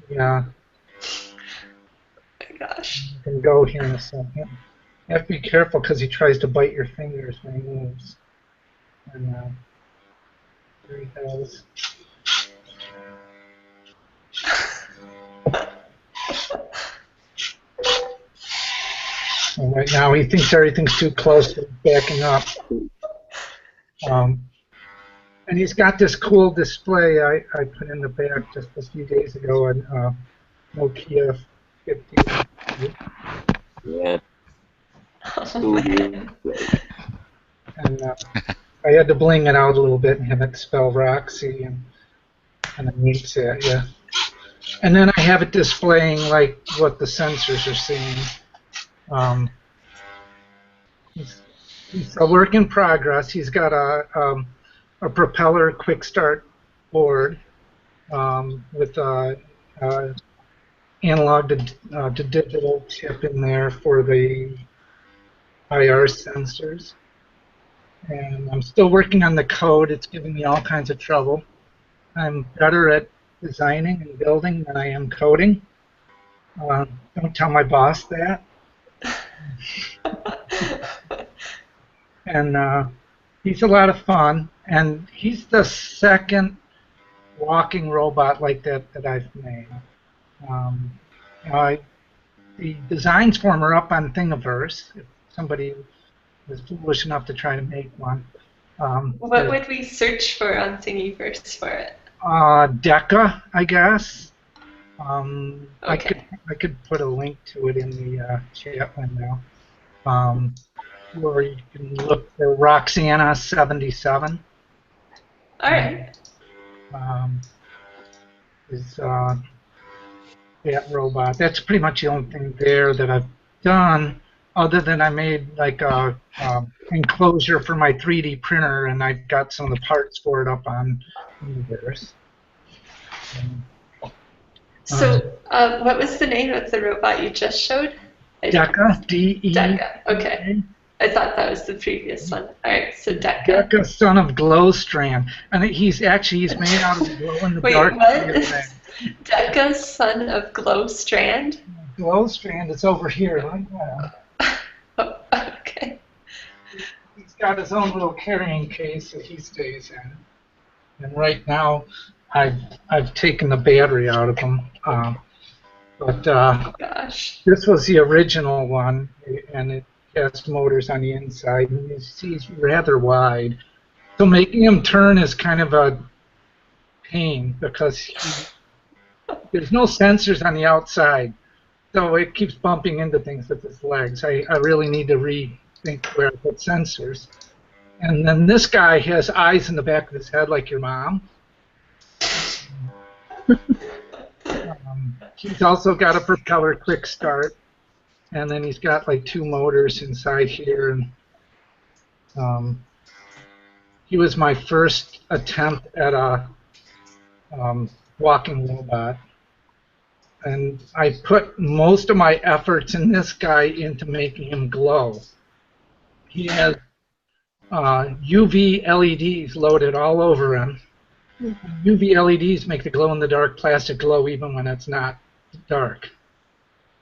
Yeah, Oh my gosh. you can go here in a second. You have to be careful because he tries to bite your fingers when he moves. And there he goes. And right now he thinks everything's too close, so he's backing up. And he's got this cool display I put in the back just a few days ago on Nokia 50. Yeah. Oh man. And I had to bling it out a little bit and have it spell Roxy, and it meets it, yeah. And then I have it displaying like what the sensors are seeing. He's a work in progress. He's got a propeller quick start board with analog to digital chip in there for the IR sensors. And I'm still working on the code. It's giving me all kinds of trouble. I'm better at designing and building than I am coding. Don't tell my boss that. And he's a lot of fun. And he's the second walking robot like that that I've made. The designs for him are up on Thingiverse. If somebody was foolish enough to try to make one. What would we search for on Thingiverse for it? DECA, I guess. Okay. I could put a link to it in the chat window. Or you can look for Roxana 77. All right. Is that robot. That's pretty much the only thing there that I've done, other than I made like a enclosure for my 3D printer, and I've got some of the parts for it up on Thingiverse. So, what was the name of the robot you just showed? DECA, D-E. DECA. Okay. I thought that was the previous one. All right. So DECA. DECA, son of Glowstrand. And he's made out of glow in the Wait, dark. what? DECA, son of Glowstrand? Glowstrand is over here. Like that. Oh, okay. He's got his own little carrying case that he stays in. And right now, I've taken the battery out of him. But Gosh. this was the original one, and it has motors on the inside, and he's rather wide. So making him turn is kind of a pain because there's no sensors on the outside, so it keeps bumping into things with his legs. I really need to rethink where I put sensors. And then this guy has eyes in the back of his head like your mom. He's also got a propeller quick start, and then he's got like 2 motors inside here. And he was my first attempt at a walking robot, and I put most of my efforts in this guy into making him glow. He has UV LEDs loaded all over him. UV LEDs make the glow-in-the-dark plastic glow even when it's not dark.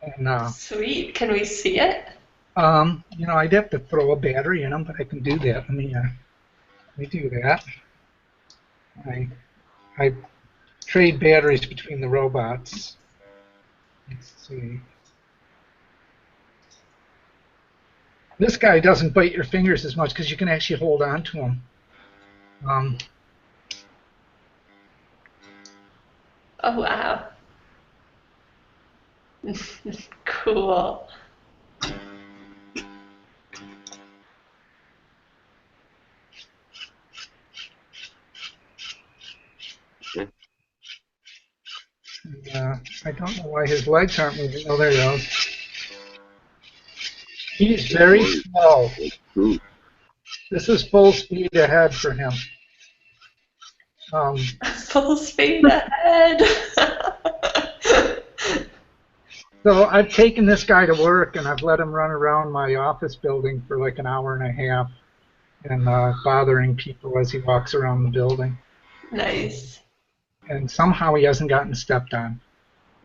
And Sweet. Can we see it? I'd have to throw a battery in them, but I can do that. Let me do that. I trade batteries between the robots. Let's see. This guy doesn't bite your fingers as much because you can actually hold on to him. Oh, wow. Cool. I don't know why his legs aren't moving. Oh, there he goes. He's very slow. This is full speed ahead for him. Full speed ahead. So I've taken this guy to work, and I've let him run around my office building for like an hour and a half. and bothering people as he walks around the building. Nice. And somehow he hasn't gotten stepped on.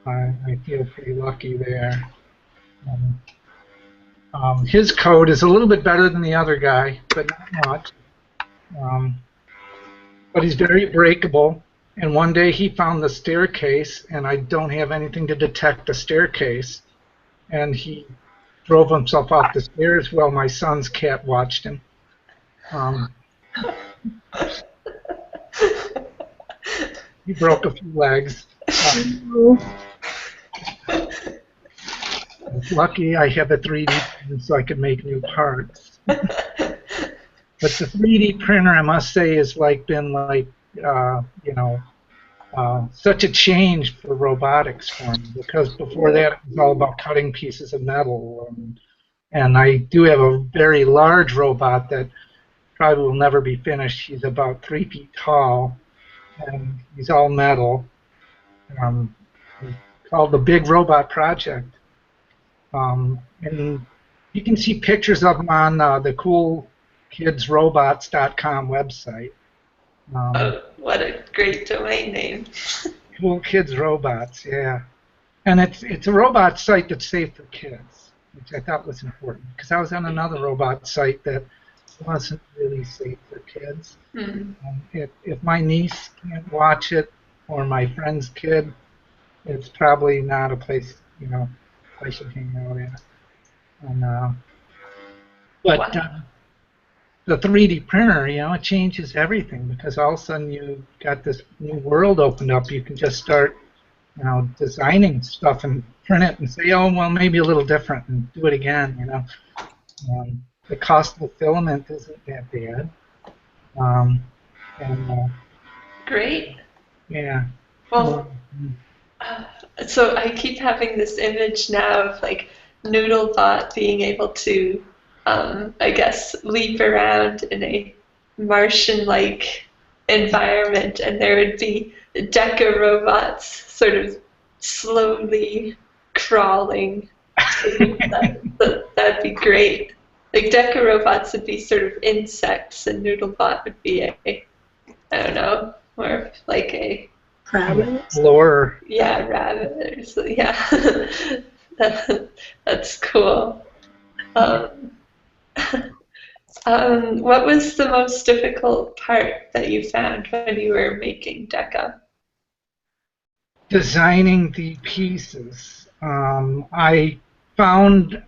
I feel pretty lucky there. His code is a little bit better than the other guy, but not much. But he's very breakable. And one day he found the staircase, and I don't have anything to detect the staircase. And he drove himself off the stairs while my son's cat watched him. He broke a few legs. It's lucky I have a 3D printer so I could make new parts. But the 3D printer, I must say, has been such a change for robotics for me, because before that it was all about cutting pieces of metal. And I do have a very large robot that probably will never be finished. He's about 3 feet tall, and he's all metal. It's called the Big Robot Project. And you can see pictures of them on the coolkidsrobots.com website. Oh, what a great domain name. Cool Kids Robots, yeah. And it's a robot site that's safe for kids, which I thought was important, because I was on another robot site that wasn't really safe for kids. If my niece can't watch it, or my friend's kid, it's probably not a place I should hang out at. But the 3D printer, it changes everything, because all of a sudden you've got this new world opened up. You can just start, designing stuff and print it and say, oh, well, maybe a little different, and do it again. The cost of the filament isn't that bad. Great. Yeah. Well, so I keep having this image now of Noodlebot being able to, I guess, leap around in a Martian-like environment, and there would be Deca robots sort of slowly crawling. That'd be great. Deca robots would be sort of insects, and Noodlebot would be I don't know, more of a Rabbit? Lore. Yeah, rabbit. Yeah, that's cool. What was the most difficult part that you found when you were making Deca? Designing the pieces. I found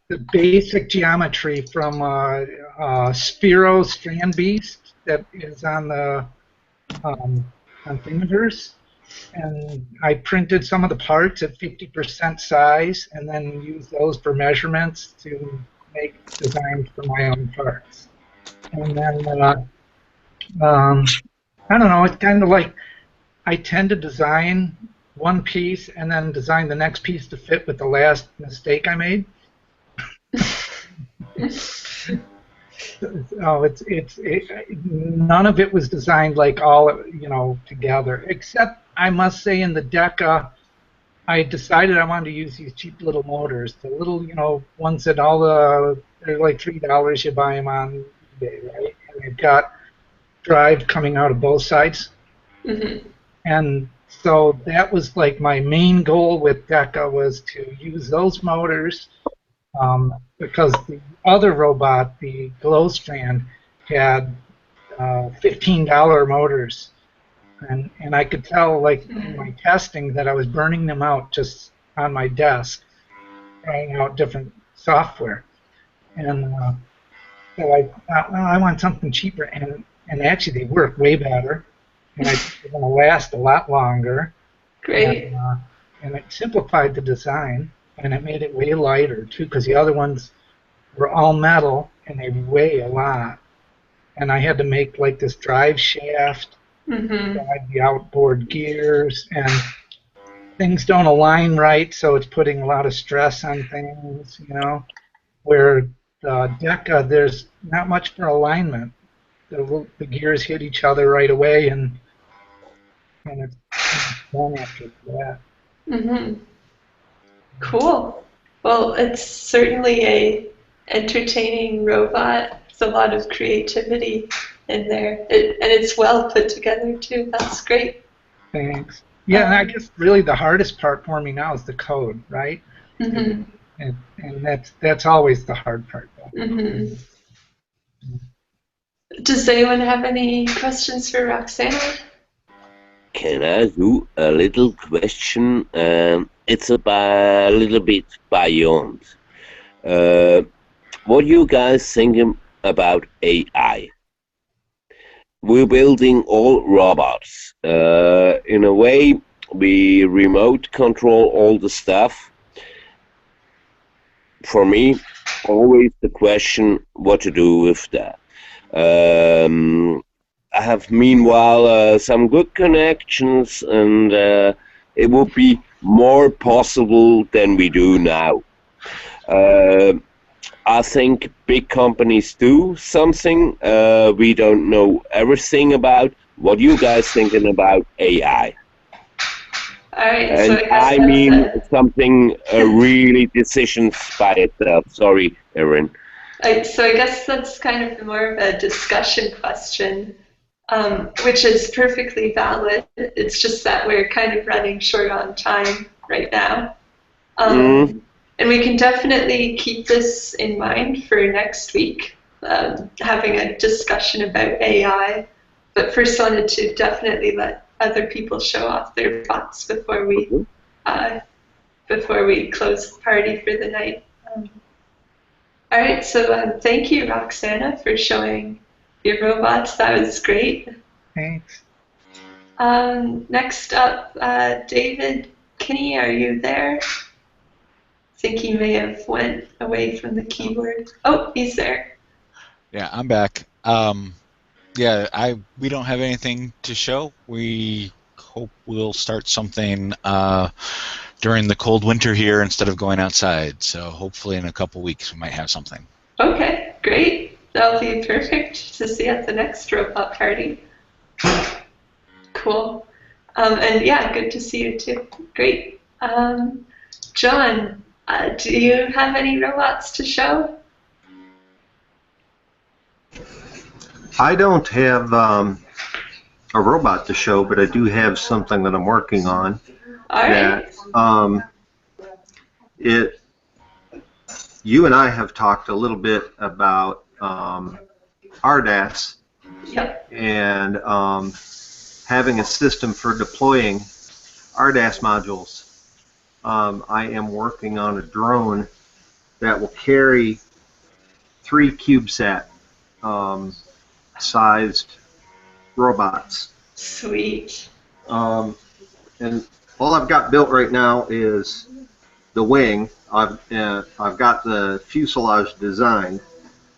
the basic geometry from Sphero Strand Beast that is on the on Thingiverse, and I printed some of the parts at 50% size, and then used those for measurements to make designs for my own parts. And then I don't know, it's kind of like I tend to design one piece and then design the next piece to fit with the last mistake I made. None of it was designed all together, except I must say in the Deca, I decided I wanted to use these cheap little motors, the little ones that they're like $3, you buy them on eBay, right? And they've got drive coming out of both sides. Mm-hmm. And so that was my main goal with Deca, was to use those motors, because the other robot, the Glow Strand, had $15 motors, and I could tell in my testing that I was burning them out just on my desk, trying out different software, and so I thought, well, I want something cheaper, and actually they work way better, and I think they're going to last a lot longer. Great. And it simplified the design, and it made it way lighter too, because the other ones were all metal and they weigh a lot. And I had to make this drive shaft, drive the outboard gears, and things don't align right, so it's putting a lot of stress on things, Where Deca, there's not much for alignment. The gears hit each other right away, and it's done after that. Cool. Well, it's certainly a entertaining robot. a lot of creativity in there, and it's well put together too. That's great. Thanks. Yeah, and I guess really the hardest part for me now is the code, right? Mm-hmm. And that's always the hard part, though. Mm-hmm. Does anyone have any questions for Roxana? Can I do a little question? It's a little bit beyond. What do you guys think about AI? We're building all robots. In a way, we remote control all the stuff. For me, always the question what to do with that. I have meanwhile some good connections, and it would be more possible than we do now. I think big companies do something we don't know everything about. What are you guys thinking about AI? All right, And so I guess I that's mean something really decisions by itself. Sorry, Erin. so I guess that's kind of more of a discussion question, which is perfectly valid. It's just that we're kind of running short on time right now. And we can definitely keep this in mind for next week, having a discussion about AI. But first wanted to definitely let other people show off their thoughts before we close the party for the night. All right, so thank you, Roxana, for showing your robots. That was great. Thanks. Next up, David Kinney, are you there? I think he may have went away from the keyboard. Oh, he's there. Yeah, I'm back. Yeah, we don't have anything to show. We hope we'll start something during the cold winter here instead of going outside. So hopefully in a couple weeks we might have something. Okay, great. That'll be perfect to see at the next robot party. Cool. And yeah, good to see you too. Great. John, do you have any robots to show? I don't have a robot to show, but I do have something that I'm working on. All right. You and I have talked a little bit about RDAS. Yep. And having a system for deploying RDAS modules. I am working on a drone that will carry 3 CubeSat sized robots. Sweet. And all I've got built right now is the wing. I've got the fuselage designed,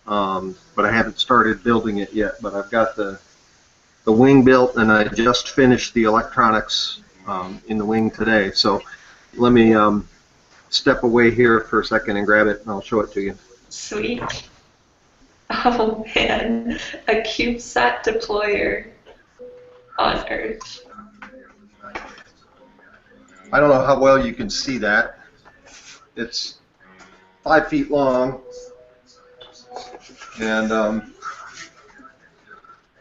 but I haven't started building it yet. But I've got the wing built, and I just finished the electronics in the wing today. So let me step away here for a second and grab it, and I'll show it to you. Sweet. Oh man, a CubeSat deployer on Earth. I don't know how well you can see that. It's 5 feet long and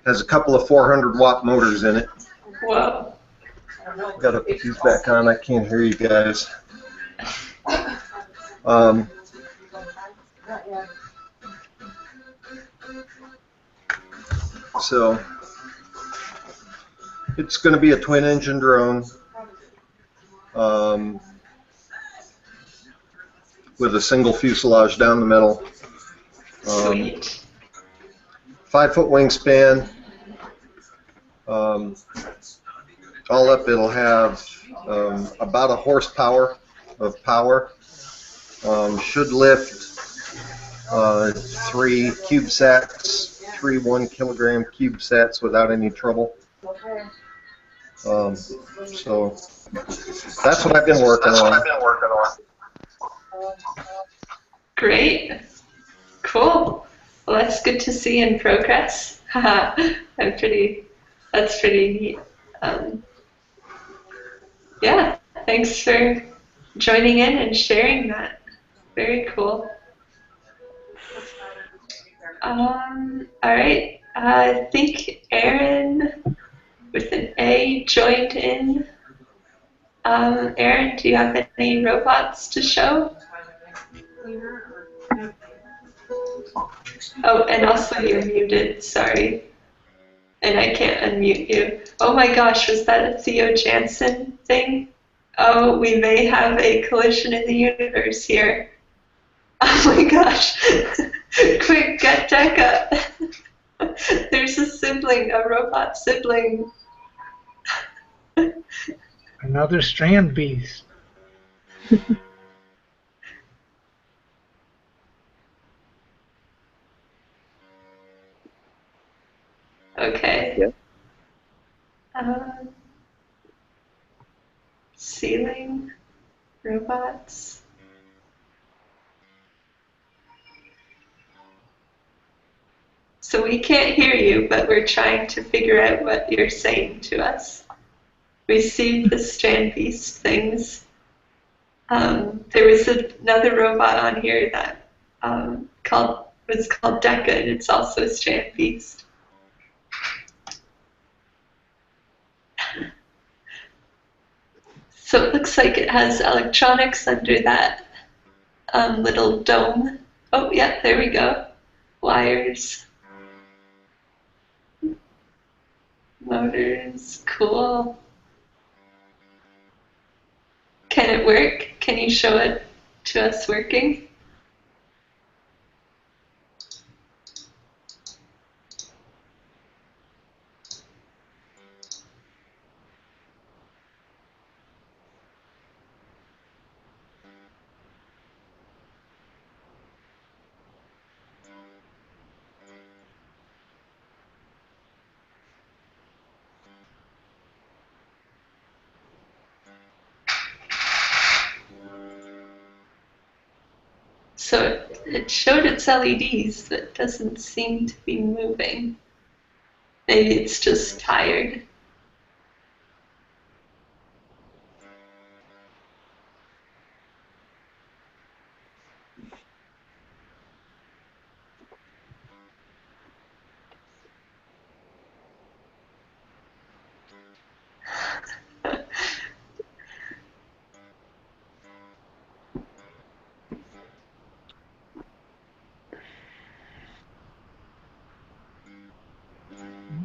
has a couple of 400-watt motors in it. Whoa. Got to put these back on. I can't hear you guys. So it's going to be a twin-engine drone with a single fuselage down the middle. Sweet. 5-foot wingspan. All up, it'll have about a horsepower of power. Should lift 3 CubeSats, 3 1-kilogram CubeSats without any trouble. So that's what I've been working on. Great. Cool. Well, that's good to see in progress. That's pretty neat. Yeah, thanks for joining in and sharing that. Very cool. All right. I think Aaron with an A joined in. Aaron, do you have any robots to show? Oh, and also you're muted, sorry. And I can't unmute you. Oh my gosh, was that a Theo Jansen thing? Oh, we may have a collision in the universe here. Oh my gosh. Quick, get Deca. There's a sibling, a robot sibling. Another strand beast. Okay. Yeah. Ceiling, robots. So we can't hear you, but we're trying to figure out what you're saying to us. We see the strand beast things. There was another robot on here that was called Deca, and it's also a strand beast. So it looks like it has electronics under that little dome. Oh, yeah, there we go. Wires, motors, cool. Can it work? Can you show it to us working? So it showed its LEDs, but doesn't seem to be moving. Maybe it's just tired.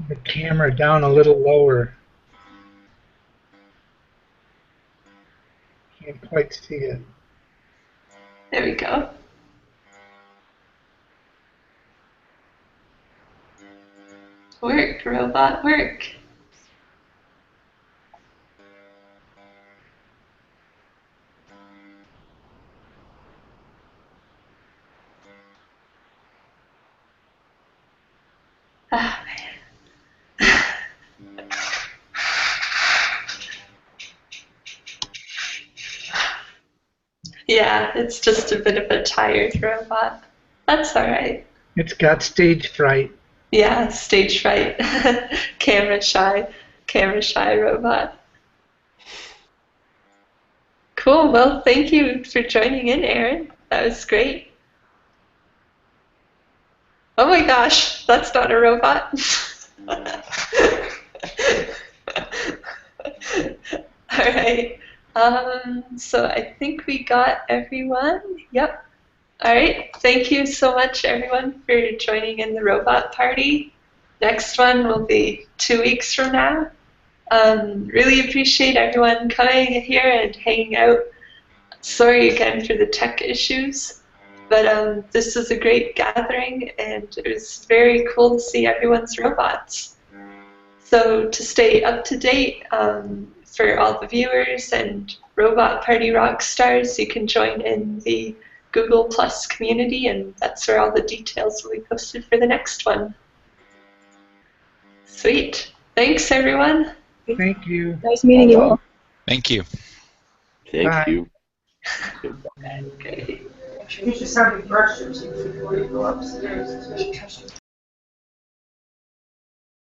The camera down a little lower. Can't quite see it. There we go. Work, robot, work. Ah, yeah, it's just a bit of a tired robot. That's all right. It's got stage fright. Yeah, stage fright. Camera shy robot. Cool. Well, thank you for joining in, Aaron. That was great. Oh my gosh, that's not a robot. All right. So I think we got everyone. Yep. All right. Thank you so much, everyone, for joining in the robot party. Next one will be 2 weeks from now. Really appreciate everyone coming here and hanging out. Sorry again for the tech issues, but this was a great gathering, and it was very cool to see everyone's robots. So to stay up to date for all the viewers and Robot Party rock stars, you can join in the Google Plus community, and that's where all the details will be posted for the next one. Sweet. Thanks, everyone. Thank you. Nice meeting you all. Thank you. Thank Bye. you. Okay. You just have your questions before you go upstairs.